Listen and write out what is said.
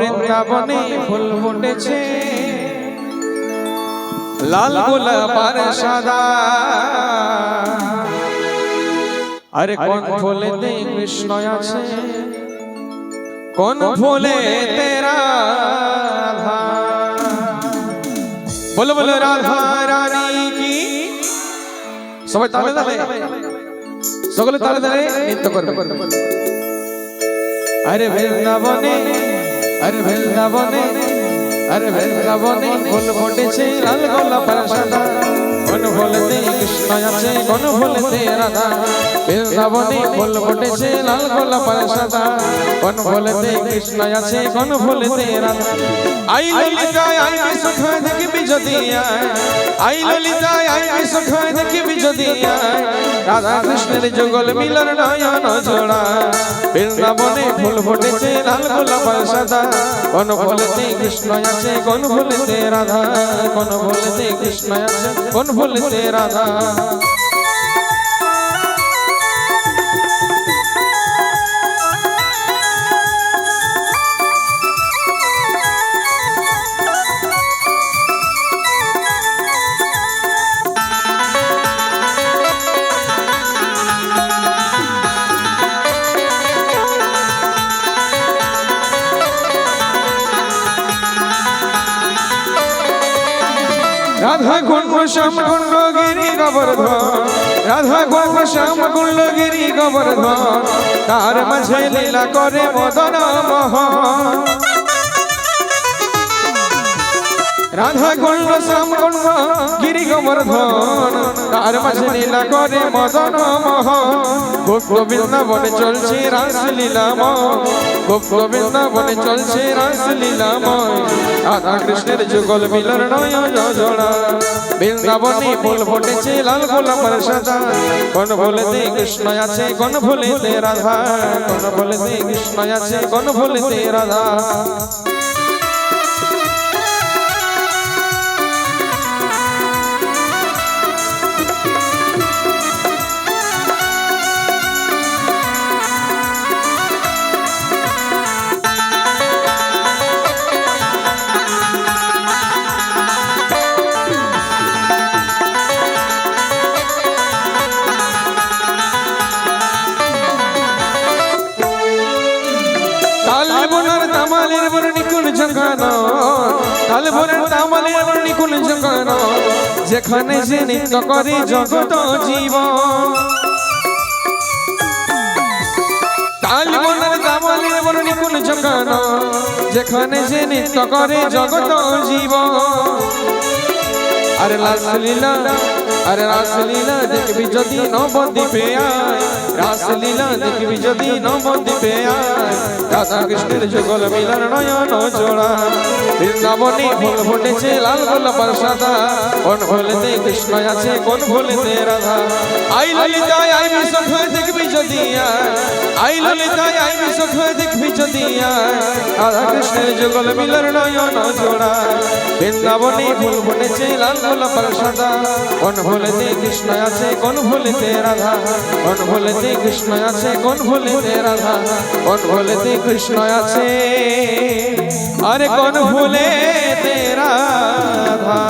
বৃন্দাবনে ফুল ফুটেছে লাল গোলাপ আর সাদা আরে কোন ফুলেতে কৃষ্ণ আছে কোন ফুলে তেরা রাধা বলো বলো রাধা রানী কি সবাই তালে তালে সকলে তালে তালে নৃত্য করবে अरे वृंदावने अरे वृंदावने अरे वृंदावने फूल फुटेছে লাল গোলাপ আর সাদা কোন ফুলেতে কৃষ্ণ আছে কোন ফুলেতে রাধা বৃন্দাবনে ফুল ফুটেছে লাল গোলাপ আর সাদা কোন ফুলেতে কৃষ্ণ আছে কোন ফুলেতে রাধা আই ললিতায় আই সুখ দেখবি যদি আই ললিতায় আই সুখ দেখবি যদি রাধা কৃষ্ণের যুগল মিলন নয়ন জোড়া বৃন্দাবনে ফুল ফুটেছে লাল গোলাপ আর সাদা কোন ফুলেতে কৃষ্ণ আছে কোন ফুলেতে রাধা কোন ফুলেতে কৃষ্ণ আছে কোন ফুলেতে রাধা राधा कुंड श्याम कुंड गिरी गोवर्धन राधा कुंड श्याम कुंड गिरी गोवर्धन तार माझे लीला करे मदन मोहन राधा कुंड श्याम कुंड गिरी गोवर्धन तार माझे लीला करे मदन मोहन गोप वृंदावन चलছে रास लीलामय गोप वृंदावन चलছে रास लीलामय राधा कृष्णের যুগল মিলন নয়ন জোড়া বৃন্দাবনে ফুল ফুটেছে লাল গোলাপ আর সাদা কোন ফুলেতে কৃষ্ণ আছে কোন ফুলেতে রাধা কোন ফুলেতে কৃষ্ণ আছে কোন ফুলেতে রাধা তামালের বর্ণি কোন জঙ্গনা কাল ভোরের তামালের বর্ণি কোন জঙ্গনা যেখানে যে নৃত্য করে জগত জীবন কাল ভোরের তামালের বর্ণি কোন জঙ্গনা যেখানে যে নৃত্য করে জগত জীবন अरे रासलीला देखबी जदि नवद्वीपे आय रासलीला देखबी जदि नवद्वीपे आय राधा कृष्णेर যুগল মিলন নয়ন জোড়া বৃন্দাবনে ফুল ফুটেছে লাল গোলাপ আর সাদা কোন ফুলেতে কৃষ্ণ আছে কোন ফুলেতে রাধা আই ললিতায় আই সুখ দেখবি যদি আই ললিতায় আই সুখ দেখবি যদি রাধা কৃষ্ণের যুগল মিলন নয়ন জোড়া বৃন্দাবনে ফুল ফুটেছে লাল গোলাপ আর সাদা কোন ফুলেতে কৃষ্ণ আছে কোন ফুলেতে রাধা কোন ফুলেতে কৃষ্ণ আছে কোন ফুলেতে রাধা কোন ফুলেতে কৃষ্ণ আছে আরে কোন ফুলেতে রাধা